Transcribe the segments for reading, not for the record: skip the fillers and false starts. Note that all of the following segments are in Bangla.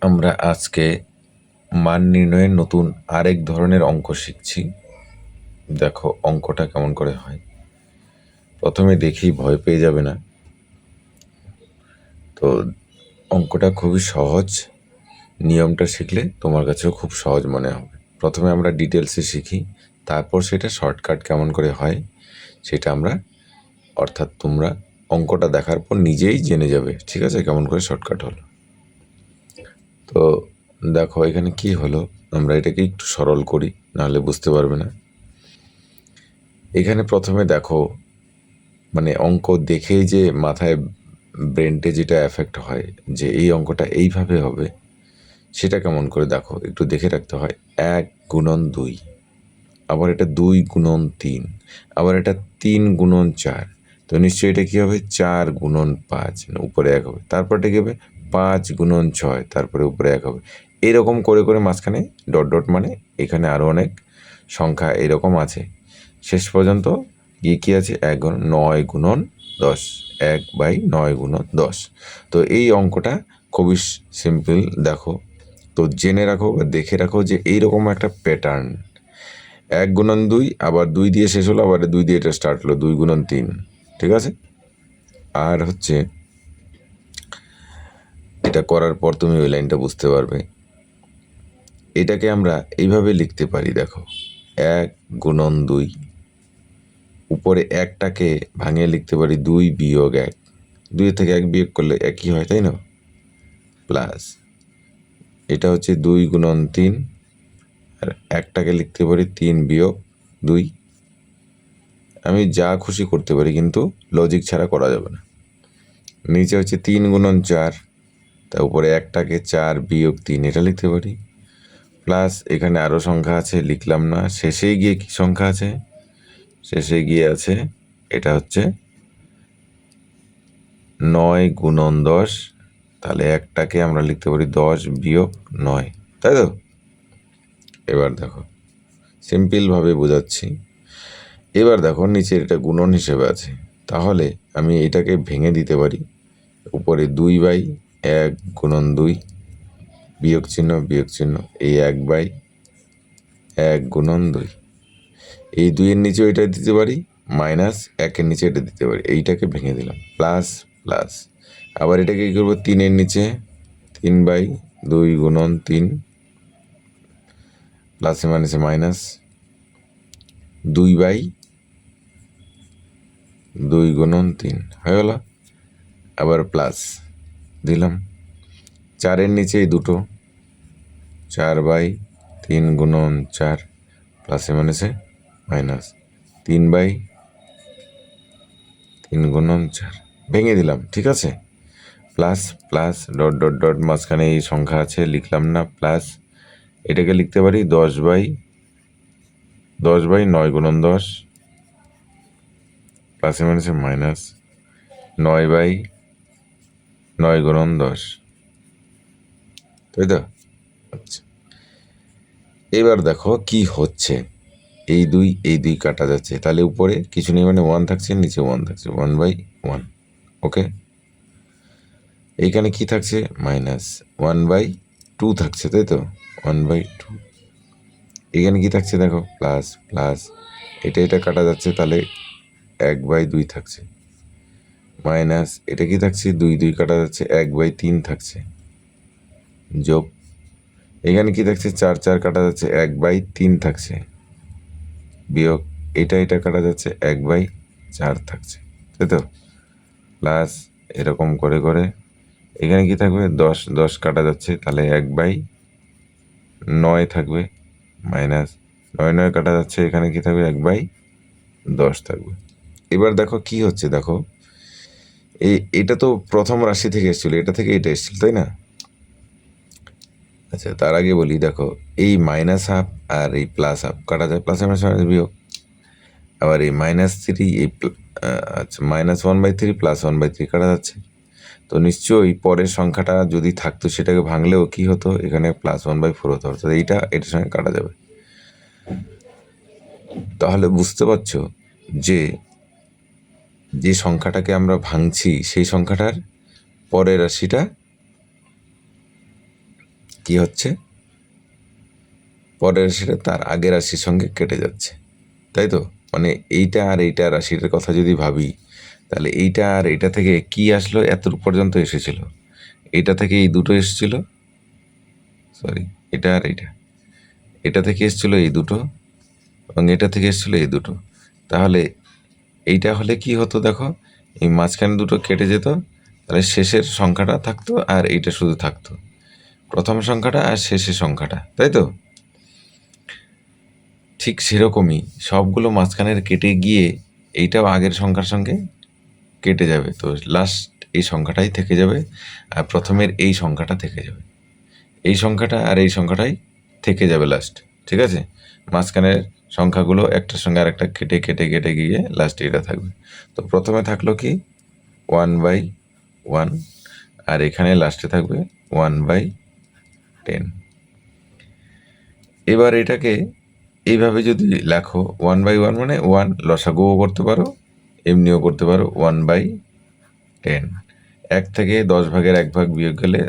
আমরা আজকে মান নির্ণয়ের নতুন আরেক ধরনের অঙ্ক শিখছি। দেখো অঙ্কটা কেমন করে হয়। প্রথমে দেখেই ভয় পেয়ে যাবে না। তো অঙ্কটা খুবই সহজ, নিয়মটা শিখলে তোমার কাছেও খুব সহজ মনে হবে। প্রথমে আমরা ডিটেলসে শিখি, তারপর সেটা শর্টকাট কেমন করে হয় সেটা আমরা, অর্থাৎ তোমরা অঙ্কটা দেখার পর নিজেই জেনে যাবে, ঠিক আছে, কেমন করে শর্টকাট হলো। তো দেখো এখানে কি হলো, আমরা এটাকে একটু সরল করি, নাহলে বুঝতে পারবে না। এখানে প্রথমে দেখো, মানে অঙ্ক দেখেই যে মাথায় ব্রেনটে যেটা এফেক্ট হয় যে এই অঙ্কটা এইভাবে হবে, সেটা কেমন করে দেখো একটু দেখে রাখতে হয়। 1 গুণন 2, আবার এটা 2 গুণন 3, আবার এটা 3 গুণন 4। তো নিশ্চয়ই এটা কী হবে, 4 গুণন 5, উপরে 1 হবে। তারপর এটা কী হবে, 5 গুণন 6, তারপরে উপরে 1 হবে। এরকম করে করে মাঝখানে ডট ডট, মানে এখানে আরও অনেক সংখ্যা এরকম আছে। শেষ পর্যন্ত গিয়ে কী আছে, 9 গুণন 10, 1/9 গুণন 10। তো এই অঙ্কটা খুবই সিম্পল। দেখো, তো জেনে রাখো বা দেখে রাখো যে এইরকম একটা প্যাটার্ন, 1 গুণন 2, আবার 2 দিয়ে শেষ হলো, আবার 2 দিয়ে এটা স্টার্ট হলো, 2 গুণন 3, ঠিক আছে। আর হচ্ছে এটা করার পর তুমি ওই লাইনটা বুঝতে পারবে। এটাকে আমরা এইভাবে লিখতে পারি, দেখো 1 গুণন 2, উপরে একটাকে ভাঙিয়ে লিখতে পারি 2 - 1, 2 থেকে 1 বিয়োগ করলে একই হয়, তাই না, প্লাস এটা হচ্ছে 2 গুণন 3, আর একটাকে লিখতে পারি 3 - 2। আমি যা খুশি করতে পারি, কিন্তু লজিক ছাড়া করা যাবে না। নিচে হচ্ছে 3 গুণন 4, তার উপরে একটাকে 4 - 3 এটা লিখতে পারি, প্লাস এখানে আরও সংখ্যা আছে, লিখলাম না। শেষে গিয়ে কি সংখ্যা আছে, শেষে গিয়ে আছে এটা হচ্ছে 9 গুণন 10, তাহলে একটাকে আমরা লিখতে পারি 10 - 9, তাই তো। এবার দেখো সিম্পলভাবে বোঝাচ্ছি। এবার দেখো নিচে এটা গুণন হিসেবে আছে, তাহলে আমি এটাকে ভেঙে দিতে পারি। উপরে 2/1 গুণন 2, বিয়োগ চিহ্ন বিয়োগ চিহ্ন, এই 1/1 গুণন 2। এই 2-এর নিচে এটা দিতে পারি, মাইনাস 1-এর নিচে এটা দিতে পারি। এইটাকে ভেঙে দিলাম, প্লাস প্লাস। আবার এটাকে কী করবো, 3-এর নিচে 3/2 গুণন 3, প্লাসে মাইনাসে মাইনাস, 2/2 গুণন 3 হয়ে গেল। আবার প্লাস দিলাম, 4-এর নিচে এই দুটো, 4/3 গুণন 4, প্লাসে মাইনাসে মাইনাস, 3/3 গুণন 4 ভেঙে দিলাম, ঠিক আছে। Plus plus dot dot dot, মাঝখানে এই সংখ্যা আছে, লিখলাম না, প্লাস এটাকে লিখতে পারি 10/9 গুণন 10, প্লাসে মাইনাসে মাইনাস, 9/9 গুণন 10, তাই তো। আচ্ছা, এবার দেখো কি হচ্ছে, এই 2 কাটা যাচ্ছে, তাহলে উপরে কিছু নেই, মানে 1 থাকছে, নিচে 1 থাকছে, 1/1, ওকে। এইখানে কি থাকছে, মাইনাস 1/2 থাকছে, তাই তো, 1/2। এখানে কি থাকছে দেখো, প্লাস প্লাস, এটা কাটা যাচ্ছে, তাহলে 1/2 থাকছে, মাইনাস এটা কি থাকছে, 2 কাটা যাচ্ছে, 1/3 থাকছে, যোগ এখানে কি থাকছে, 4 কাটা যাচ্ছে, 1/3 থাকছে, বিয়োগ এটা কাটা যাচ্ছে, 1/4 থাকছে, তাই তো, প্লাস এরকম করে করে এখানে কি থাকবে, 10 কাটা যাচ্ছে, তাহলে 1/9 থাকবে, মাইনাস 9 কাটা যাচ্ছে, এখানে কি থাকবে, 1/10 থাকবে। এবার দেখো কি হচ্ছে, দেখো এটা তো প্রথম রাশি থেকে এসেছিল, এটা থেকে এটা এসেছিল, তাই না। আচ্ছা, তার আগে বলি, দেখো এই -1/2 আর এই +1/2 কাটা যায়, প্লাসে মাইনাস বিয়োগ। আবার এই -3, এই আচ্ছা -1/3 +1/3 কাটা যাচ্ছে। তো নিশ্চয়ই পরের সংখ্যাটা যদি থাকতো, সেটাকে ভাঙলেও কি হতো, এখানে +1/4 হতো, অর্থাৎ এটার সঙ্গে কাটা যাবে। তাহলে বুঝতে পারছো যে যে সংখ্যাটাকে আমরা ভাঙছি, সেই সংখ্যাটার পরের রাশিটা কি হচ্ছে, পরের রাশিটা তার আগের রাশির সঙ্গে কেটে যাচ্ছে, তাই তো? মানে এইটা আর এইটা রাশিটার কথা যদি ভাবি, তাহলে এইটা আর এইটা থেকে কি আসলো, এত পর্যন্ত এসেছিল, এইটা থেকে এই দুটো এসেছিল, সরি এটা আর এটা থেকে এসেছিল এই দুটো, এবং এটা থেকে এসেছিল এই দুটো। তাহলে এইটা হলে কি হতো দেখো, এই মাঝখানে দুটো কেটে যেত, তাহলে শেষের সংখ্যাটা থাকতো আর এইটা শুধু থাকতো, প্রথম সংখ্যাটা আর শেষের সংখ্যাটা, তাই তো? ঠিক সেরকমই সবগুলো মাঝখানের কেটে গিয়ে এইটাও আগের সংখ্যার সঙ্গে কেটে যাবে, তো লাস্ট এই সংখ্যাটাই থেকে যাবে, আর প্রথমের এই সংখ্যাটা থেকে যাবে, এই সংখ্যাটা আর এই সংখ্যাটাই থেকে যাবে লাস্ট, ঠিক আছে? মাঝখানের সংখ্যাগুলো একটার সঙ্গে আর একটা কেটে কেটে কেটে গিয়ে লাস্ট এটা থাকবে। তো প্রথমে থাকলো কি 1/1, আর এখানে লাস্টে থাকবে 1/10। এবার এটাকে এইভাবে যদি লেখো 1/1 মানে 1, লসাগুও করতে পারো, এমনিও করতে পারো 1/10। 1 থেকে 10 ভাগের 1 ভাগ বিয়োগ গেলে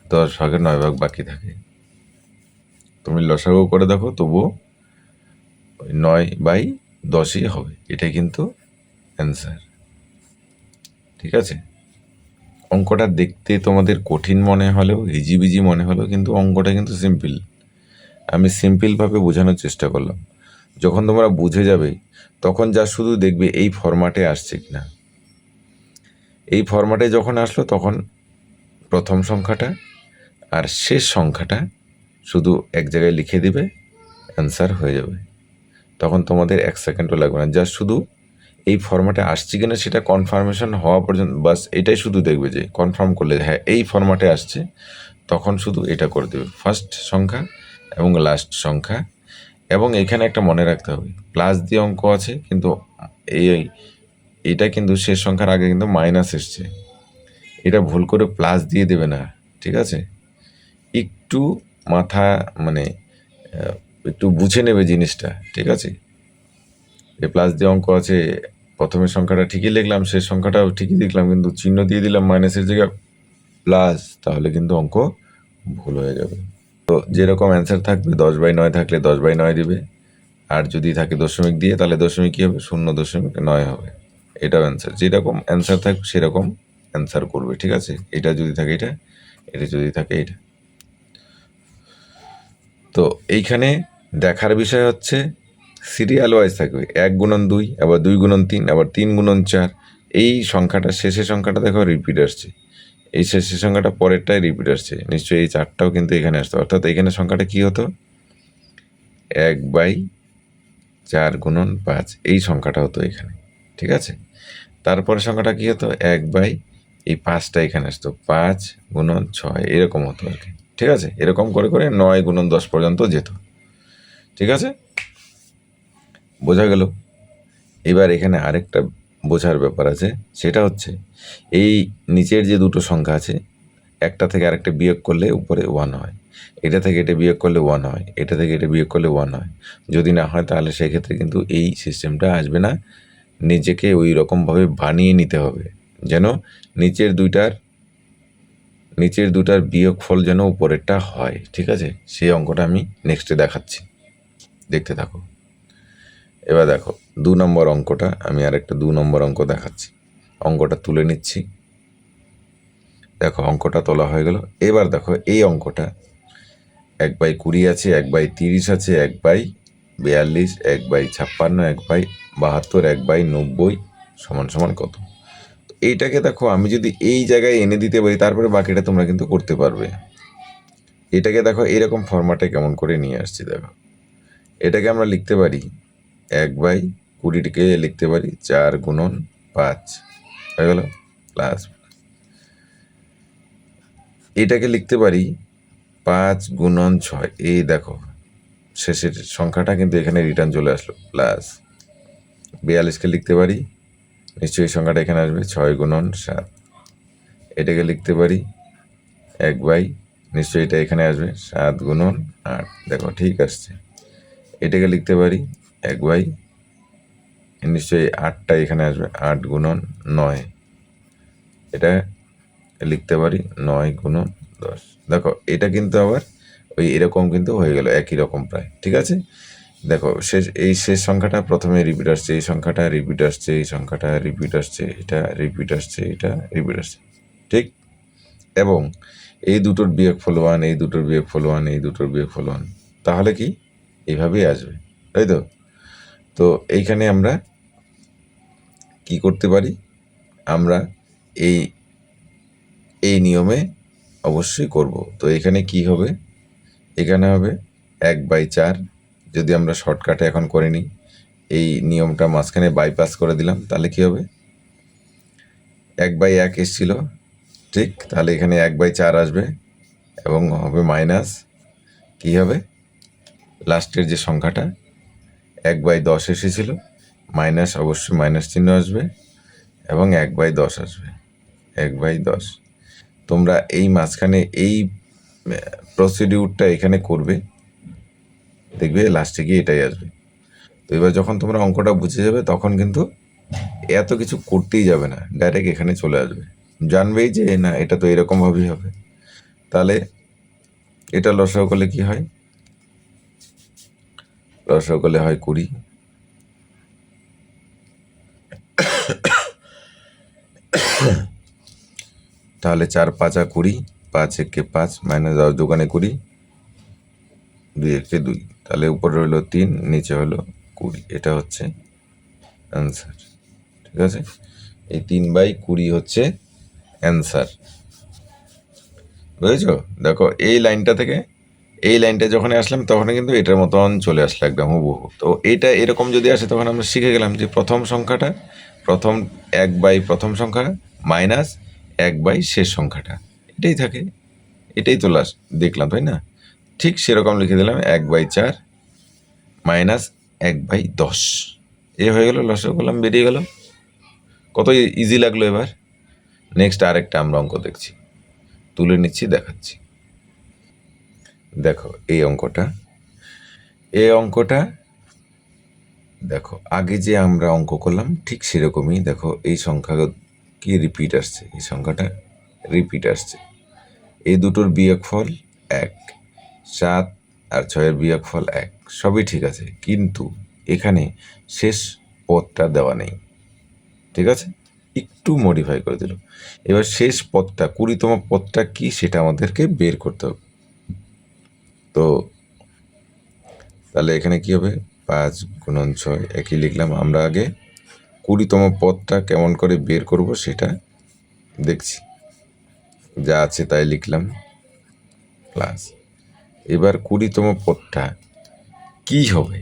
10 ভাগের 9 ভাগ বাকি থাকে। তুমি লসাগু করে দেখো, তবুও 9/10ই হবে, এটাই কিন্তু অ্যান্সার, ঠিক আছে? অঙ্কটা দেখতে তোমাদের কঠিন মনে হলেও, হিজিবিজি মনে হলেও, কিন্তু অঙ্কটা কিন্তু সিম্পল। আমি সিম্পলভাবে বোঝানোর চেষ্টা করলাম। যখন তোমরা বুঝে যাবে তখন যা শুধু দেখবে এই ফরম্যাটে আসছে কিনা। এই ফরম্যাটে যখন আসলো তখন প্রথম সংখ্যাটা আর শেষ সংখ্যাটা শুধু এক জায়গায় লিখে দিবে, অ্যান্সার হয়ে যাবে। তখন তোমাদের 1 সেকেন্ডও লাগবে না, যা শুধু এই ফরম্যাটে আসছে কিনা সেটা কনফার্মেশন হওয়া পর্যন্ত বাস এটাই শুধু দেখবে, যে কনফার্ম করলে হ্যাঁ এই ফরম্যাটে আসছে, তখন শুধু এটা করে দেবে, ফার্স্ট সংখ্যা এবং লাস্ট সংখ্যা। এবং এখানে একটা মনে রাখতে হবে, প্লাস দিয়ে অঙ্ক আছে, কিন্তু এইটা কিন্তু শেষ সংখ্যার আগে কিন্তু মাইনাস এসছে, এটা ভুল করে প্লাস দিয়ে দেবে না, ঠিক আছে? একটু মাথা মানে একটু বুঝে নেবে জিনিসটা, ঠিক আছে? যে প্লাস দিয়ে অঙ্ক আছে, প্রথমের সংখ্যাটা ঠিকই লিখলাম, শেষ সংখ্যাটাও ঠিকই লিখলাম, কিন্তু চিহ্ন দিয়ে দিলাম মাইনাসের জায়গায় প্লাস, তাহলে কিন্তু অঙ্ক ভুল হয়ে যাবে। তো যেরকম অ্যান্সার থাকবে 10/9 থাকলে 10/9 দিবে, আর যদি থাকে দশমিক দিয়ে তাহলে দশমিক কী হবে, 0.9 হবে, এটাও অ্যান্সার। যেরকম অ্যান্সার থাকবে সেরকম অ্যান্সার করবে, ঠিক আছে? এটা যদি থাকে এটা, এটা যদি থাকে এটা। তো এইখানে দেখার বিষয় হচ্ছে সিরিয়াল ওয়াইজ থাকবে, 1x2, আবার 2x3, আবার 3x4। এই সংখ্যাটা শেষের সংখ্যাটা দেখো রিপিট আসছে, এই শেষের সংখ্যাটা পরেরটাই রিপিট আসছে, নিশ্চয়ই এই 4টাও কিন্তু এখানে আসতো, অর্থাৎ এখানে সংখ্যাটা কী হতো, 1/4x5 এই সংখ্যাটা হতো এখানে, ঠিক আছে? তারপরে সংখ্যাটা কী হতো, 1/5টা এখানে আসতো, 5x6 এরকম হতো আর কি, ঠিক আছে? এরকম করে করে 9x10 পর্যন্ত যেত, ঠিক আছে? বোঝা গেল? এবার এখানে আরেকটা বোঝার ব্যাপার আছে, সেটা হচ্ছে এই নিচের যে দুটো সংখ্যা আছে, একটা থেকে আরেকটা বিয়োগ করলে উপরে 1 হয়, এটা থেকে এটা বিয়োগ করলে 1 হয়, এটা থেকে এটা বিয়োগ করলে 1 হয়। যদি না হয় তাহলে সেক্ষেত্রে কিন্তু এই সিস্টেমটা আসবে না, নিজেকে ওই রকমভাবে বানিয়ে নিতে হবে যেন নিচের দুটার বিয়োগফল যেন উপরেরটা হয়, ঠিক আছে? সেই অঙ্কটা আমি নেক্সটে দেখাচ্ছি, দেখতে থাকো। এবার দেখো 2 নম্বর অঙ্কটা, আমি আরেকটা 2 নম্বর অঙ্ক দেখাচ্ছি। অঙ্কটা তুলে নিচ্ছি, দেখো অঙ্কটা তোলা হয়ে গেল। এবার দেখো এই অঙ্কটা 1/20 আছে, 1/30 আছে, 1/42, 1/56, 1/72, 1/90 সমান সমান কত? এইটাকে দেখো আমি যদি এই জায়গায় এনে দিতে পারি, তারপরে বাকিটা তোমরা কিন্তু করতে পারবে। এটাকে দেখো এরকম ফরম্যাটে কেমন করে নিয়ে আসছি, দেখো এটাকে আমরা লিখতে পারি 1/20টিকে লিখতে পারি 4x5 হয়ে গেল, প্লাস এটাকে লিখতে পারি 5x6, এই দেখো শেষের সংখ্যাটা কিন্তু এখানে রিটার্ন চলে আসলো, প্লাস 42কে লিখতে পারি, নিশ্চয়ই সংখ্যাটা এখানে আসবে 6x7, এটাকে লিখতে পারি 1/, নিশ্চয়ই এটা এখানে আসবে 7x8, দেখো ঠিক আসছে। এটাকে লিখতে পারি 1/, নিশ্চয়ই 8টা এখানে আসবে 8x9, এটা লিখতে পারি 9x10, 10। দেখো এটা কিন্তু আবার ওই এরকম কিন্তু হয়ে গেল, একই রকম প্রায়। ঠিক আছে, দেখো শেষ সংখ্যাটা প্রথমে রিপিট আসছে, এই সংখ্যাটা রিপিট আসছে, এই সংখ্যাটা রিপিট আসছে, এটা রিপিট আসছে, এটা রিপিট আসছে। ঠিক, এবং এই দুটোর বিয়োগফল 1, এই দুটোর বিয়োগফল 1, এই দুটোর বিয়োগফল 1, তাহলে কি এইভাবেই আসবে, তাই তো? তো এইখানে আমরা কি করতে পারি, আমরা এই এই নিয়মে অবশ্যই করব। তো এখানে কি হবে, এখানে হবে 1/4। যদি আমরা শর্টকাটে এখন করে নিই, এই নিয়মটা মাঝখানে বাইপাস করে দিলাম, তাহলে কি হবে, 1/1 এসেছিল, ঠিক, তাহলে এখানে 1/4 আসবে এবং হবে মাইনাস, কি হবে, লাস্টের যে সংখ্যাটা 1/10 এসেছিল, মাইনাস, অবশ্যই মাইনাস চিহ্ন আসবে এবং 1/10 আসবে, 1/10। তোমরা এই মাঝখানে এই প্রসিডিউরটা এখানে করবে, দেখবে লাস্টে গিয়ে এটাই আসবে। তো এবার যখন তোমরা অঙ্কটা বুঝে যাবে তখন কিন্তু এত কিছু করতেই যাবে না, ডাইরেক্ট এখানে চলে আসবে, জানবেই যে না এটা তো এরকমভাবেই হবে। তাহলে এটা লসাগু করলে কি হয়, লসাগু করলে হয় 20, তাহলে 4 5 20, 5 1 5 মাইনাস 10 দোকানে 20, 2 1 2, তাহলে উপরে হলো 3, নিচে হলো 20, এটা হচ্ছে অ্যান্সার। ঠিক আছে, এই 3/20 হচ্ছে অ্যান্সার, বুঝেছো? দেখো এই লাইনটা থেকে এই লাইনটা যখন আসলাম তখন কিন্তু এটার মতন চলে আসলো একদম হুবহু। তো এইটা এরকম যদি আসে তখন আমরা শিখে গেলাম যে প্রথম সংখ্যাটা, প্রথম 1/, প্রথম সংখ্যা মাইনাস 1/, শেষ সংখ্যাটা, এটাই থাকে, এটাই তো লাস্ট দেখলাম, তাই না? ঠিক সেরকম লিখে দিলাম 1/4 মাইনাস 1/10, এ হয়ে গেল, লসাগু করলাম, বেরিয়ে গেল। কত ইজি লাগলো। এবার নেক্সট আরেকটা আমরা অঙ্ক দেখছি, তুলে নিচ্ছি, দেখাচ্ছি। দেখো এই অঙ্কটা দেখো আগে যে আমরা অঙ্ক করলাম ঠিক সেরকমই। দেখো এই সংখ্যা কি রিপিট আসছে, এই সংখ্যাটা রিপিট আসছে, এই দুটোর বিয়োগফল 1, 7 আর 6 এর বিয়োগফল 1, সবই ঠিক আছে, কিন্তু এখানে শেষ পদটা দেওয়া নেই। ঠিক আছে, একটু মডিফাই করে দিল। এবার শেষ পদটা 20তম পদটা কি সেটা আমাদেরকে বের করতে হবে। তো তাহলে এখানে কি হবে, 5 গুণন 6, একই লিখলাম। আমরা আগে 20তম পদটা কেমন করে বের করব সেটা দেখছি, যা আছে তাই লিখলাম প্লাস। এবার 20তম পদটা কি হবে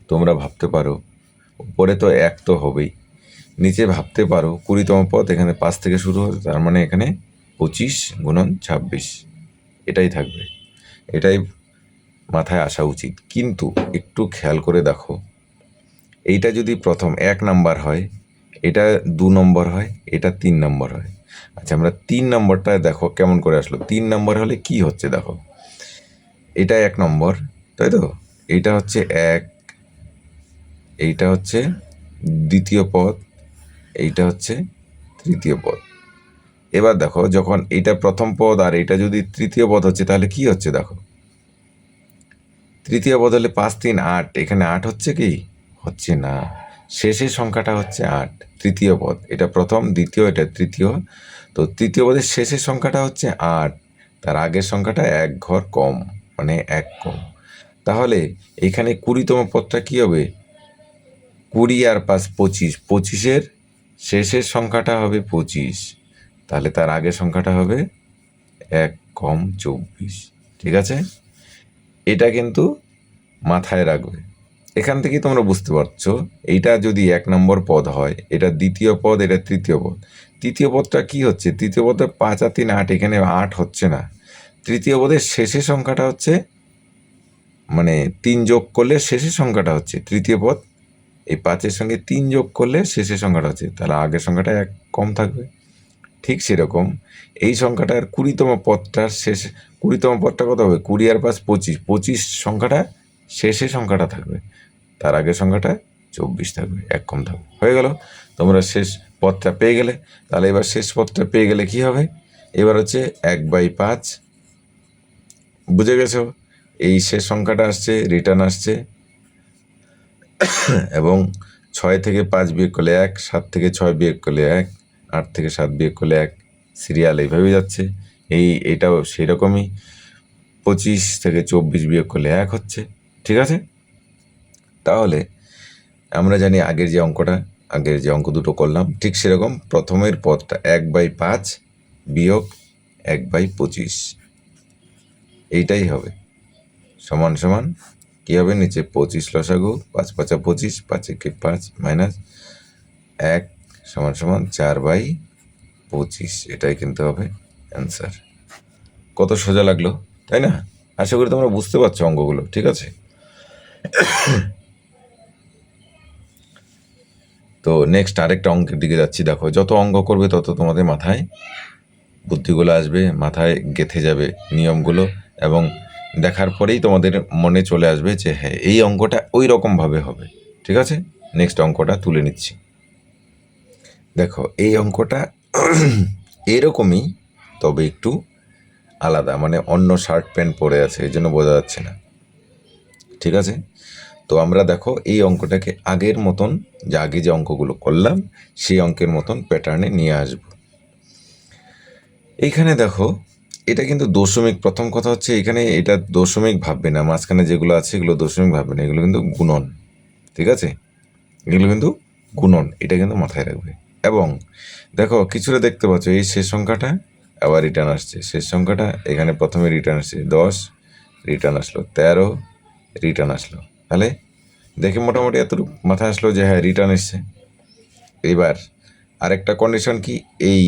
তোমরা ভাবতে পারো, উপরে তো 1 তো হবেই, নিচে ভাবতে পারো 20তম পদ এখানে 5 থেকে শুরু হবে, তার মানে এখানে 25 গুণন 26, এটাই থাকবে, এটাই মাথায় আসা উচিত। কিন্তু একটু খেয়াল করে দেখো, এইটা যদি প্রথম 1 নাম্বার হয়, এটা 2 নম্বর হয়, এটা 3 নম্বর হয়। আচ্ছা, আমরা 3 নম্বরটা দেখো কেমন করে আসলো। 3 নম্বর হলে কি হচ্ছে দেখো, এটা 1 নম্বর, তাই তো, এইটা হচ্ছে 1, এইটা হচ্ছে দ্বিতীয় পদ, এইটা হচ্ছে তৃতীয় পদ। এবার দেখো যখন এইটা প্রথম পদ আর এইটা যদি তৃতীয় পদ হচ্ছে, তাহলে কি হচ্ছে দেখো, তৃতীয় পদ হলে 5 3 8, এখানে 8 হচ্ছে কি, হচ্ছে না, শেষের সংখ্যাটা হচ্ছে 8, তৃতীয় পদ, এটা প্রথম, দ্বিতীয়, এটা তৃতীয়। তো তৃতীয় পদের শেষের সংখ্যাটা হচ্ছে 8, তার আগের সংখ্যাটা 1 ঘর কম, মানে 1 কম। তাহলে এখানে 20তম পদটা কি হবে, 20 আর 5 25, 25-এর শেষের সংখ্যাটা হবে 25, তাহলে তার আগের সংখ্যাটা হবে 1 কম 24। ঠিক আছে, এটা কিন্তু মাথায় রাখবে। এখান থেকেই তোমরা বুঝতে পারছো, এইটা যদি 1 নম্বর পদ হয়, এটা দ্বিতীয় পদ, এটা তৃতীয় পদ। তৃতীয় পদটা কি হচ্ছে, তৃতীয় পদে 5 আর 3 8, এখানে 8 হচ্ছে না। তৃতীয় পদের শেষের সংখ্যাটা হচ্ছে, মানে 3 যোগ করলে শেষের সংখ্যাটা হচ্ছে তৃতীয় পদ, এই 5-এর সঙ্গে 3 যোগ করলে শেষের সংখ্যাটা হচ্ছে, তাহলে আগের সংখ্যাটা 1 কম থাকবে। ঠিক সেরকম এই সংখ্যাটার 20তম পদটার শেষে, 20তম পদটা কত হবে, 20 আর 5 25, 25 সংখ্যাটা শেষে সংখ্যাটা থাকবে, তার আগের সংখ্যাটা 24 থাকবে, 1 কম থাকবে। হয়ে গেল, তোমরা শেষ পদটা পেয়ে গেলে। তাহলে এবার শেষ পদটা পেয়ে গেলে কি হবে, এবার হচ্ছে 1/5, বুঝে গেছো? এই শেষ সংখ্যাটা আসছে, রিটার্ন আসছে, এবং 6 থেকে 5 বিয়োগ করলে 1, 7 থেকে 6 বিয়োগ করলে 1, 8 থেকে 7 বিয়োগ করলে 1, সিরিয়াল এইভাবেই যাচ্ছে। এটাও সেই রকমই, 25 থেকে 24 বিয়োগ করলে 1 হচ্ছে। ঠিক আছে, তাহলে আমরা জানি আগের যে অঙ্ক দুটো করলাম ঠিক সেরকম প্রথমের পদটা 1/5 বিয়োগ 1/25, এইটাই হবে সমান সমান কী হবে, নিচে 25 লসাগু, 5 5 25, 5 একে 5 মাইনাস 1 সমান সমান 4/25, এটাই কিন্তু হবে অ্যান্সার। কত সোজা লাগলো, তাই না? আশা করি তোমরা বুঝতে পারছো অঙ্কগুলো। ঠিক আছে, তো নেক্সট আরেকটা অঙ্কের দিকে যাচ্ছি। দেখো, যত অঙ্ক করবে তত তোমাদের মাথায় বুদ্ধিগুলো আসবে, মাথায় গেঁথে যাবে নিয়মগুলো, এবং দেখার পরেই তোমাদের মনে চলে আসবে যে হ্যাঁ, এই অঙ্কটা ওই রকমভাবে হবে। ঠিক আছে, নেক্সট অঙ্কটা তুলে নিচ্ছি। দেখো, এই অঙ্কটা এরকমই, তবে একটু আলাদা, মানে অন্য শার্ট প্যান্ট পরে আছে, এই জন্য বোঝা যাচ্ছে না। ঠিক আছে, তো আমরা দেখো এই অঙ্কটাকে আগের মতন, যে আগে যে অঙ্কগুলো করলাম সেই অঙ্কের মতন প্যাটার্নে নিয়ে আসব। এইখানে দেখো, এটা কিন্তু দশমিক, প্রথম কথা হচ্ছে এখানে এটা দশমিক ভাববে না, মাঝখানে যেগুলো আছে এগুলো দশমিক ভাববে না, এগুলো কিন্তু গুণন। ঠিক আছে, এগুলো কিন্তু গুণন, এটা কিন্তু মাথায় রাখবে। এবং দেখো, কিছুটা দেখতে পাচ্ছ, এই শেষ সংখ্যাটা আবার রিটার্ন আসছে, শেষ সংখ্যাটা এখানে প্রথমে রিটার্ন আসছে 10, রিটার্ন আসলো 13, রিটার্ন আসলো। তাহলে দেখে মোটামুটি এতটুকু মাথায় আসলো যে হ্যাঁ, রিটার্ন এসছে। এবার আরেকটা কন্ডিশন কি, এই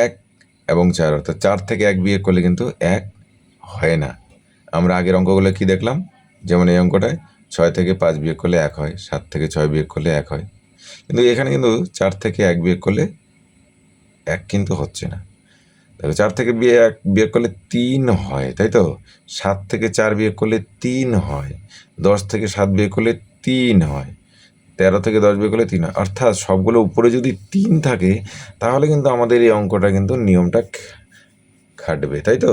1 এবং 4, অর্থাৎ 4 থেকে 1 বিয়োগ করলে কিন্তু 1 হয় না। আমরা আগের অঙ্কগুলো কি দেখলাম, যেমন এই অঙ্কটায় 6 থেকে 5 বিয়োগ করলে 1 হয়, 7 থেকে 6 বিয়োগ করলে 1 হয়, কিন্তু এখানে কিন্তু 4 থেকে 1 বিয়োগ করলে 1 কিন্তু হচ্ছে না। দেখো, 4 থেকে 1 বিয়োগ করলে 3 হয়, তাই তো? 7 থেকে 4 বিয়োগ করলে 3 হয়, 10 থেকে 7 বিয়োগ করলে 3 হয়, 13 থেকে 10 বিয়োগ করলে 3 হয়। অর্থাৎ সবগুলো উপরে যদি 3 থাকে তাহলে কিন্তু আমাদের এই অঙ্কটা কিন্তু নিয়মটা খাটবে, তাই তো?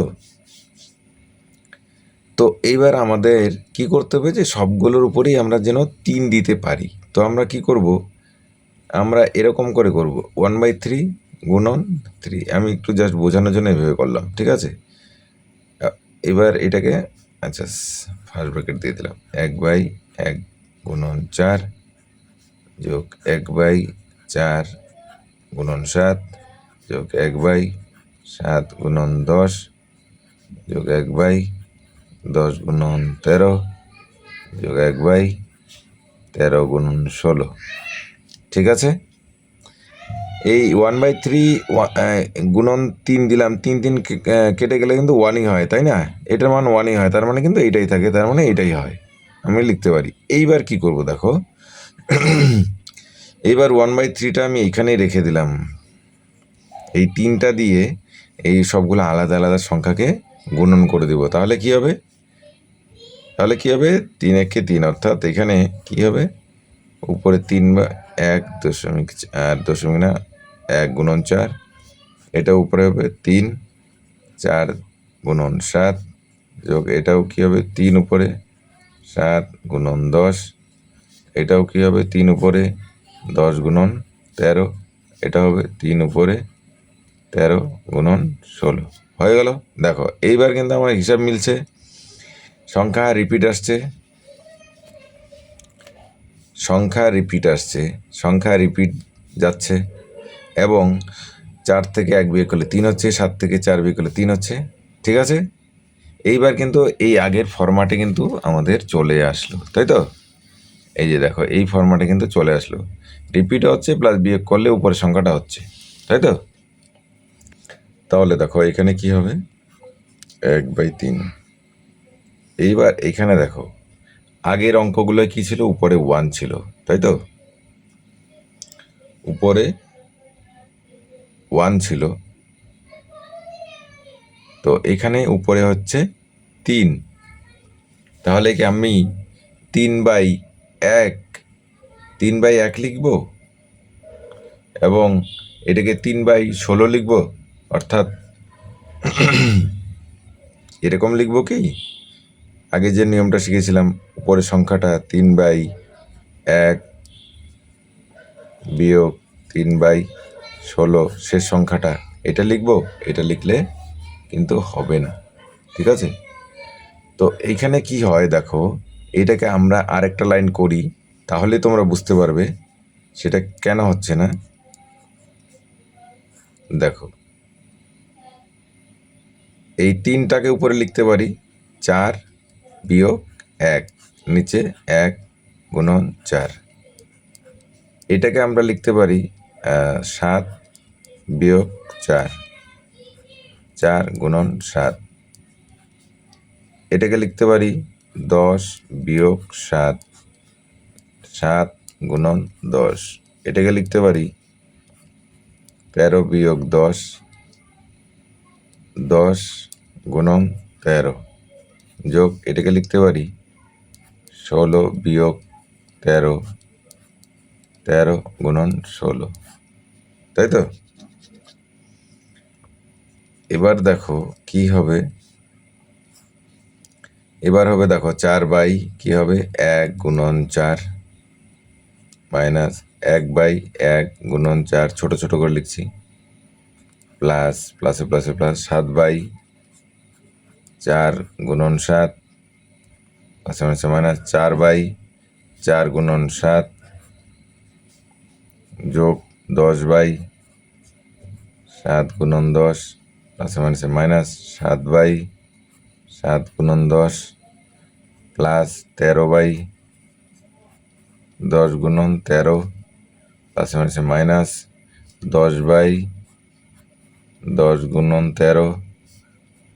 তো এইবার আমাদের কি করতে হবে, যে সবগুলোর উপরেই আমরা যেন 3 দিতে পারি। তো আমরা কি করব, আমরা এরকম করে করব, 1/3 গুণন 3। আমি একটু জাস্ট বোঝানোর জন্য এভাবে করলাম। ঠিক আছে, এবার এটাকে আচ্ছা ফার্স্ট ব্র্যাকেট দিয়ে দিলাম, 1/1 গুণন 4 যোগ 1/4 গুণন 7 যোগ 1/7 গুণন 10 যোগ 1/10 গুণন 13 যোগ 1/13 গুণন 16। ঠিক আছে, এই 1/3 গুণন 3 দিলাম, 3 3 কেটে গেলে কিন্তু 1ই হয়, তাই না? এটার মান 1ই হয়, তার মানে কিন্তু এইটাই থাকে, তার মানে এইটাই হয়, আমি লিখতে পারি। এইবার কি করব, দেখো, এইবার 1/3টা আমি এইখানেই রেখে দিলাম, এই 3টা দিয়ে এই সবগুলো আলাদা আলাদা সংখ্যাকে গুণন করে দিব। তাহলে কি হবে, 3 একে 3, অর্থাৎ এখানে কি হবে, উপরে 3 বা 1 না 1 গুণন 4, এটা উপরে হবে 3, 4 গুণন 7 যোগ এটাও কি হবে 3 উপরে 7 গুণন 10, এটাও কি হবে 3 উপরে 10 গুণন 13, এটা হবে 3 উপরে 13 গুণন 16। হয়ে গেল। দেখো, এইবার কিন্তু আমার হিসাব মিলছে, সংখ্যা রিপিট আসছে, সংখ্যা রিপিট যাচ্ছে, এবং 4 থেকে 1 বিয়োগ করলে 3 হচ্ছে, 7 থেকে 4 বিয়োগ করলে 3 হচ্ছে। ঠিক আছে, এইবার কিন্তু এই আগের ফরম্যাটে কিন্তু আমাদের চলে আসলো, তাই তো? এই যে দেখো, এই ফরম্যাটে কিন্তু চলে আসলো, রিপিটও হচ্ছে প্লাস বিয়োগ করলে উপরের সংখ্যাটা হচ্ছে, তাই তো? তাহলে দেখো এখানে কি হবে, 1/3। এইবার এইখানে দেখো, আগের অঙ্কগুলো কি ছিল, উপরে 1 ছিল, তাই তো? উপরে 1 ছিল, তো এখানে উপরে হচ্ছে 3, তাহলে কি আমি 3/1 লিখব, এবং এটাকে 3/16 লিখব, অর্থাৎ এরকম লিখব কি, আগে যে নিয়মটা শিখেছিলাম, উপরের সংখ্যাটা 3/1 বিয়োগ 3/16 শেষ সংখ্যাটা, এটা লিখব। এটা লিখলে কিন্তু হবে না, ঠিক আছে? তো এইখানে কি হয় দেখো, এইটাকে আমরা আরেকটা লাইন করি, তাহলে তোমরা বুঝতে পারবে সেটা কেন হচ্ছে না। দেখো, এই 3টাকে উপরে লিখতে পারি 4 বিয়োগ 1, নিচে 1 গুণন 4। এটাকে আমরা লিখতে পারি 7 বিয়োগ 4, 4 গুণন 7। এটাকে লিখতে পারি 10 বিয়োগ 7, 7 গুণন 10। এটাকে লিখতে পারি 13 বিয়োগ 10, 10 গুণন 13 যোগ, এটাকে লিখতে পারি 16 বিয়োগ 13, 13 গুণন 16, তাই তো? এবার দেখো কি হবে, এবার হবে দেখো 4 কি হবে 1 গুণন 4 মাইনাস 1/1 গুণন 4, ছোট ছোট করে লিখছি, প্লাস প্লাসে প্লাসে প্লাস 7/4 গুণন 7, প্লাসে মাইনাসে মাইনাস 4/4 গুণন 7 যোগ 10/7 গুণন 10, প্লাসে মাইনাসে মাইনাস 7/7 গুণন 10 প্লাস 13/10 গুণন 13, প্লাসে মাইনাসে মাইনাস 10/10 গুণন 13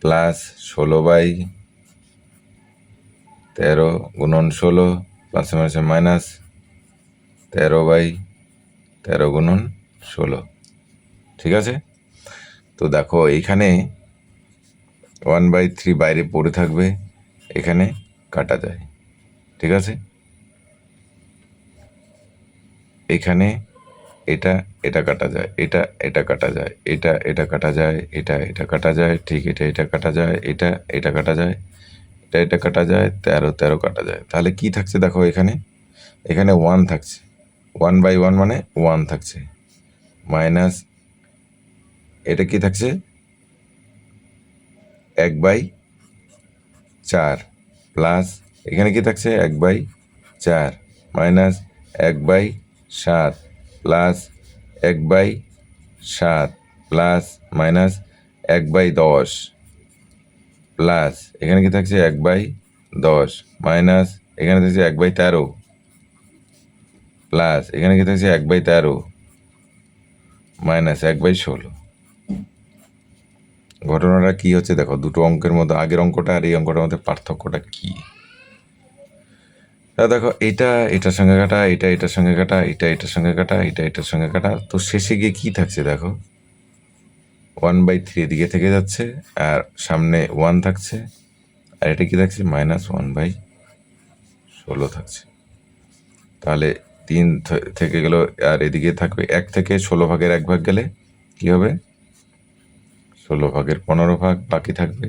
প্লাস 16/13 গুণন 16, প্লাসে মাইনাসে মাইনাস 13/13 গুণন 16, ঠিক আছে? তো দেখো এইখানে 1/3 বাইরে পড়ে থাকবে, এখানে কাটা যায়, ঠিক আছে? এখানে এটা এটা কাটা যায়, এটা এটা কাটা যায়, এটা এটা কাটা যায়, এটা এটা কাটা যায়, ঠিক এটা এটা কাটা যায়, এটা এটা কাটা যায়, এটা এটা কাটা যায়, 13 13 কাটা যায়। তাহলে কি থাকছে দেখো, এখানে এখানে 1 থাকছে, 1/1 মানে 1 থাকছে, মাইনাস এটা কি থাকছে 1/4 প্লাস এখানে কি থাকছে 1/4 minus 1/7 plus 1/7 plus minus 1/10 plus এখানে কি থাকছে 1/10 মাইনাস এখানে থাকছে 1/13 প্লাস এখানে কি থাকছে 1/13 মাইনাস 1/16। ঘটনাটা কি হচ্ছে দেখো, দুটো অঙ্কের মধ্যে আগের অঙ্কটা আর এই অঙ্কটার মধ্যে পার্থক্যটা কি? দেখো, এটা এটার সঙ্গে কাটা, এটা এটার সঙ্গে কাটা, এটা এটার সঙ্গে কাটা, এটা এটার সঙ্গে কাটা, তো শেষে গিয়ে কি থাকছে দেখো, 1/3 এদিকে থেকে যাচ্ছে আর সামনে 1 থাকছে, আর এটা কি থাকছে -1/16 থাকছে। তাহলে 3 থেকে গেল, আর এদিকে থাকবে 1 থেকে 16 ভাগের 1 ভাগ গেলে কি হবে 16 ভাগের 15 ভাগ বাকি থাকবে।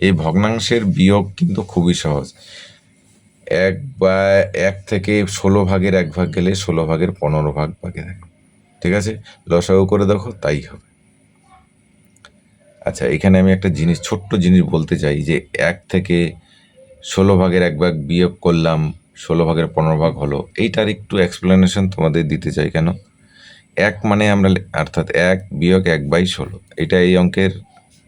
এই ভগ্নাংশের বিয়োগ কিন্তু খুবই সহজ, 1 থেকে 16 ভাগের 1 ভাগ গেলে 16 ভাগের 15 ভাগ বাকি থাকবে, ঠিক আছে? লসাগু করে দেখো, তাই হবে। আচ্ছা, এখানে আমি একটা জিনিস, ছোট্ট জিনিস বলতে চাই, যে 1 থেকে 16 ভাগের 1 ভাগ বিয়োগ করলাম, 16 ভাগের 15 ভাগ হলো, এইটার একটু এক্সপ্লেনেশন তোমাদের দিতে চাই। কেন 1 মানে আমরা, অর্থাৎ 1 বিয়োগ 1/16, এটা এই অঙ্কের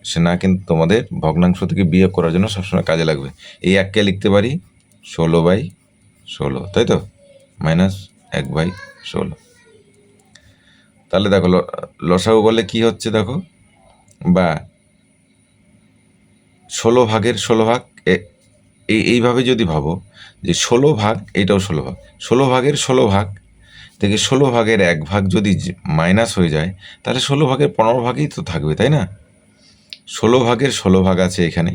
সে না, কিন্তু তোমাদের ভগ্নাংশ থেকে বিয়োগ করার জন্য সবসময় কাজে লাগবে। এই 1কে লিখতে পারি 16/16, তাই তো, মাইনাস 1/16। তাহলে দেখো লসাগু করলে কি হচ্ছে দেখো, বা 16 ভাগের 16 ভাগ, এইভাবে যদি ভাবো যে 16 ভাগ, এটাও 16 ভাগ, 16 ভাগের 16 ভাগ থেকে 16 ভাগের 1 ভাগ যদি মাইনাস হয়ে যায়, তাহলে 16 ভাগের 15 ভাগই তো থাকবে, তাই না? 16 ভাগের 16 ভাগ আছে এখানে,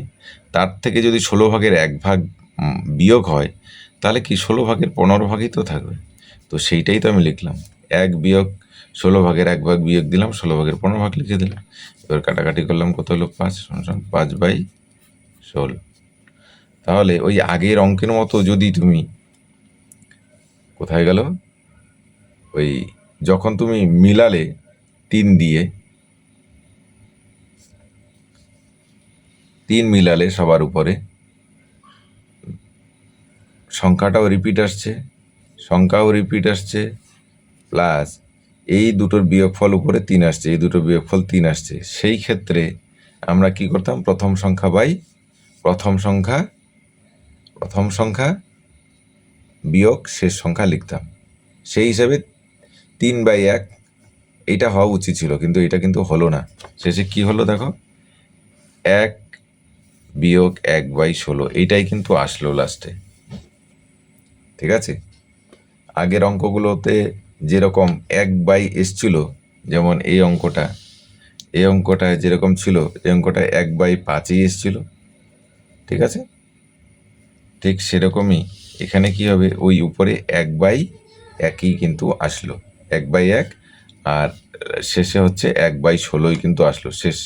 তার থেকে যদি 16 ভাগের 1 ভাগ বিয়োগ হয়, তাহলে কি 16 ভাগের 15 ভাগই তো থাকবে। তো সেইটাই তো আমি লিখলাম, 1 বিয়োগ 16/1 বিয়োগ দিলাম, 16/15 লিখে দিলাম। এবার কাটাকাটি করলাম, কত হলো 5 = 5/16। তাহলে ওই আগের অঙ্কের মতো যদি তুমি, কোথায় গেল, ওই যখন তুমি মিলালে 3 দিয়ে, 3 মিলালে সবার উপরে সংখ্যাটাও রিপিট আসছে, প্লাস এই দুটোর বিয়োগফল উপরে 3 আসছে, এই দুটোর বিয়োগফল 3 আসছে। সেই ক্ষেত্রে আমরা কি করতাম, প্রথম সংখ্যা বিয়োগ শেষ সংখ্যা লিখতাম। সেই হিসাবে 3/1 এইটা হওয়া উচিত ছিল, কিন্তু এটা কিন্তু হলো না। শেষে কি হলো দেখো, 1 বিয়োগ 1/16, এইটাই কিন্তু আসলো লাস্টে। ঠিক আছে, আগের অঙ্কগুলোতে যেরকম 1/, এসছিল, যেমন এই অঙ্কটা যেরকম ছিল, এই অঙ্কটা 1/5 এসছিল। ঠিক আছে, ঠিক সেরকমই এখানে কি হবে, ওই উপরে 1/1 কিন্তু আসলো, 1/1, আর শেষে হচ্ছে 1/16 কিন্তু আসলো। শেষ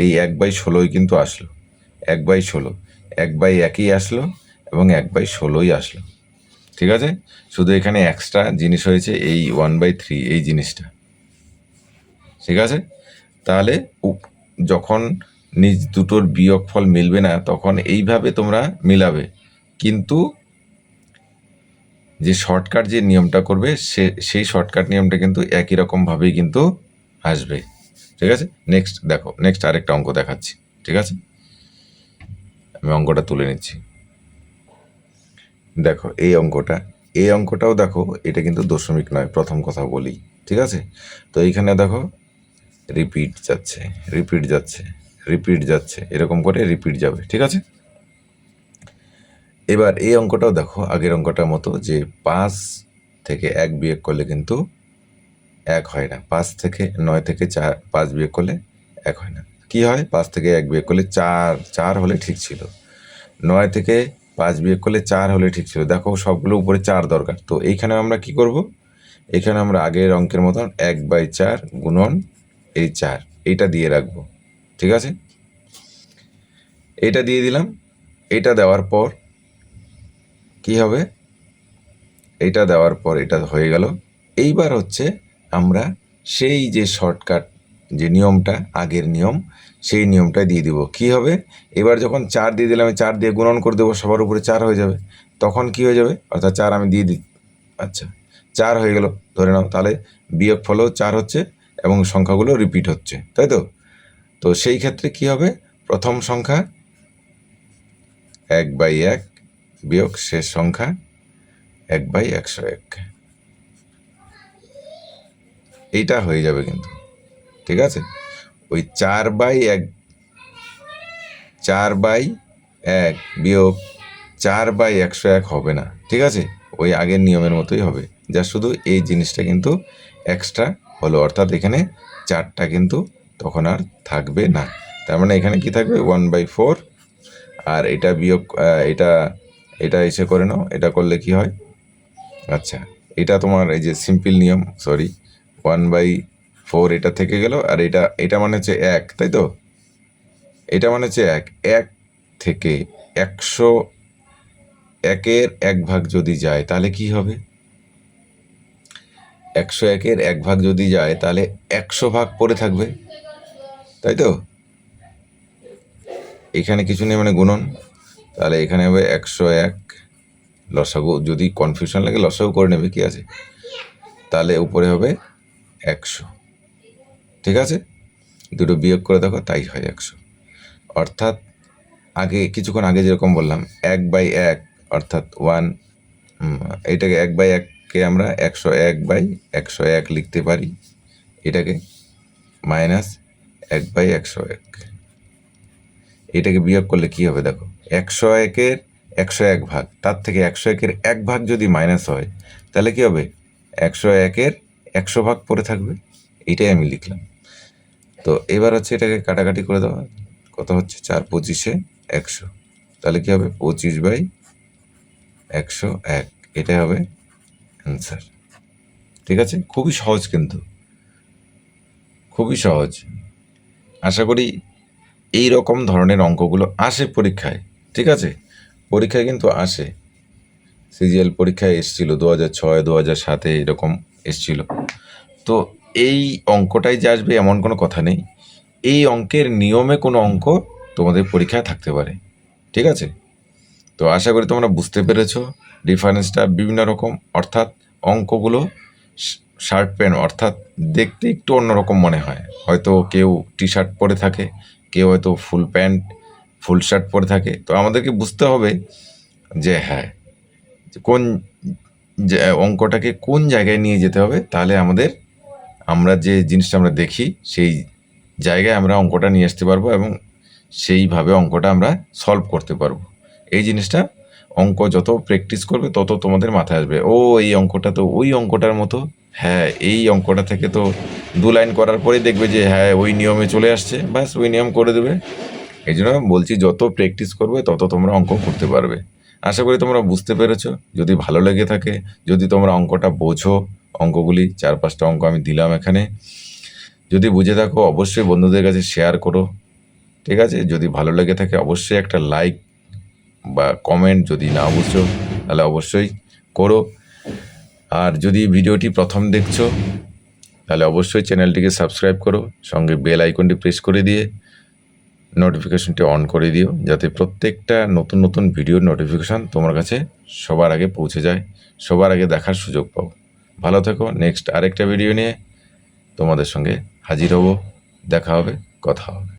এই 1/16 কিন্তু আসলো, 1/16, 1/1 আসলো এবং 1/16 আসলো। ঠিক আছে, শুধু এখানে এক্সট্রা জিনিস হয়েছে এই 1/3 এই জিনিসটা। ঠিক আছে, তাহলে যখন নিজ দুটোর বিয়োগফল মিলবে না তখন এইভাবে তোমরা মিলাবে, কিন্তু যে শর্টকাট যে নিয়মটা করবে সেই শর্টকাট নিয়মটা কিন্তু একই রকমভাবেই কিন্তু আসবে। ঠিক আছে, নেক্সট দেখো, নেক্সট আরেকটা অঙ্ক দেখাচ্ছি। ঠিক আছে, আমি অঙ্কটা তুলে নিচ্ছি। দেখো এই অঙ্কটাও দেখো, এটা কিন্তু দশমিক নয়, প্রথম কথা বলি। ঠিক আছে, তো এইখানে দেখো রিপিট যাচ্ছে, এরকম করে রিপিট যাবে। ঠিক আছে, এবার এই অঙ্কটাও দেখো আগের অঙ্কটার মতো, যে 5 থেকে 1 বিয়োগ করলে কিন্তু 1 হয় না। 5 থেকে 9 থেকে 5 বিয়োগ করলে 1 হয় না। কি হয়, 5 থেকে 1 বিয়োগ করলে 4 হলে ঠিক ছিল। 9 থেকে 5 বিয়োগ করলে 4 হলে ঠিক ছিল। দেখো সবগুলো উপরে 4 দরকার, তো এইখানে আমরা কি করব, এখানে আমরা আগের অঙ্কের মতন 1/4 গুণন এই 4, এইটা দিয়ে রাখবো। ঠিক আছে, এইটা দিয়ে দিলাম। এইটা দেওয়ার পর কি হবে, এইটা দেওয়ার পর এটা হয়ে গেল। এইবার হচ্ছে আমরা সেই যে শর্টকাট যে নিয়মটা, আগের নিয়ম, সেই নিয়মটা দিয়ে দিব। কি হবে, এবার যখন 4 দিয়ে দিলাম, 4 দিয়ে গুণন করে দেবো, সবার উপরে 4 হয়ে যাবে। তখন কি হয়ে যাবে, অর্থাৎ 4 আমি দিয়ে দিই, আচ্ছা 4 হয়ে গেল ধরে নাও, তাহলে বিয়োগ ফলেও 4 হচ্ছে এবং সংখ্যাগুলো রিপিট হচ্ছে, তাই তো। তো সেই ক্ষেত্রে কি হবে, প্রথম সংখ্যা 1/1 বিয়োগ শেষ সংখ্যা 1/101, এইটা হয়ে যাবে কিন্তু। ঠিক আছে, ওই 4/1 বিয়োগ 4/101 হবে না। ঠিক আছে, ওই আগের নিয়মের মতোই হবে, যা শুধু এই জিনিসটা কিন্তু এক্সট্রা হলো, অর্থাৎ এখানে 4টা কিন্তু তখন আর থাকবে না। তার মানে এখানে কি থাকবে, 1/4, আর এটা বিয়োগ এটা এসে করে নাও, এটা করলে কি হয়, আচ্ছা এটা তোমার এই যে সিম্পল নিয়ম, সরি, 1/4 এটা থেকে গেল, আর এটা মানে হচ্ছে 1, তাই তো, এটা মানে হচ্ছে 1 থেকে 101-এর 1 ভাগ যদি যায় তাহলে কি হবে, 101-এর 1 ভাগ যদি যায় তাহলে 100 ভাগ পড়ে থাকবে, তাই তো। এখানে কিছু নেই, মানে গুণন, তাহলে এখানে হবে 101, লসাগু যদি কনফিউশন লাগে লসাগু করে নেবে, কি আছে, তাহলে উপরে হবে 100। ঠিক আছে, দুটো বিয়োগ করে দেখো, তাই হয় 100। অর্থাৎ কিছুক্ষণ আগে যেরকম বললাম 1/1 অর্থাৎ 1, এটাকে 1/1কে আমরা 101/101 লিখতে পারি, এটাকে মাইনাস 1/101, এটাকে বিয়োগ করলে কি হবে দেখো, 101-এর 101 ভাগ, তার থেকে 101-এর 1 ভাগ যদি মাইনাস হয় তাহলে কি হবে, 101-এর 100 ভাগ পড়ে থাকবে, এটাই আমি লিখলাম। তো এবার হচ্ছে এটাকে কাটাকাটি করে দেওয়া, কত হচ্ছে, 4 × 25 = 100, তাহলে কি হবে 25/100। 101, এটাই হবে অ্যান্সার। ঠিক আছে, খুবই সহজ, কিন্তু খুবই সহজ। আশা করি এই রকম ধরনের অঙ্কগুলো আসে পরীক্ষায়। ঠিক আছে, পরীক্ষায় কিন্তু আসে। সিজিএল পরীক্ষায় এসছিল 2006, 2007 এরকম এসছিল। তো এই অঙ্কটাই যে আসবে এমন কোনো কথা নেই। এই অঙ্কের নিয়মে কোনো অঙ্ক তোমাদের পরীক্ষায় থাকতে পারে। ঠিক আছে, তো আশা করি তোমরা বুঝতে পেরেছো ডিফারেন্সটা বিভিন্ন রকম, অর্থাৎ অঙ্কগুলো শার্ট প্যান্ট, অর্থাৎ দেখতে একটু অন্যরকম মনে হয়। হয়তো কেউ টি শার্ট পরে থাকে, কেউ হয়তো ফুল প্যান্ট ফুল শার্ট পরে থাকে। তো আমাদেরকে বুঝতে হবে যে হ্যাঁ, কোন অঙ্কটাকে কোন জায়গায় নিয়ে যেতে হবে, তাহলে আমরা যে জিনিসটা আমরা দেখি সেই জায়গায় আমরা অঙ্কটা নিয়ে আসতে পারবো এবং সেইভাবে অঙ্কটা আমরা সলভ করতে পারবো। এই জিনিসটা অঙ্ক যত প্র্যাকটিস করবে তত তোমাদের মাথায় আসবে, ও এই অঙ্কটা তো ওই অঙ্কটার মতো, হ্যাঁ এই অঙ্কটা থেকে তো 2 লাইন করার পরেই দেখবে যে হ্যাঁ ওই নিয়মে চলে আসছে, ব্যাস ওই নিয়ম করে দেবে। এই জন্য বলছি যত প্র্যাকটিস করবে তত তোমরা অঙ্ক করতে পারবে। আশা করি তোমরা বুঝতে পেরেছো। যদি ভালো লেগে থাকে, যদি তোমরা অঙ্কটা বোঝো, অঙ্কগুলি 4-5টা অঙ্ক আমি দিলাম এখানে, যদি বুঝে থাকো অবশ্যই বন্ধুদের কাছে শেয়ার করো। ঠিক আছে, যদি ভালো লেগে থাকে অবশ্যই একটা লাইক বা কমেন্ট, যদি না বুঝছো তাহলে অবশ্যই করো। আর যদি ভিডিওটি প্রথম দেখছো তাহলে অবশ্যই চ্যানেলটিকে সাবস্ক্রাইব করো, সঙ্গে বেল আইকনটি প্রেস করে দিয়ে নোটিফিকেশনটি অন করে দিও, যাতে প্রত্যেকটা নতুন নতুন ভিডিওর নোটিফিকেশান তোমার কাছে সবার আগে পৌঁছে যায়, সবার আগে দেখার সুযোগ পাও। ভালো থেকো, নেক্সট আরেকটা ভিডিও নিয়ে তোমাদের সঙ্গে হাজির হব, দেখা হবে, কথা হবে।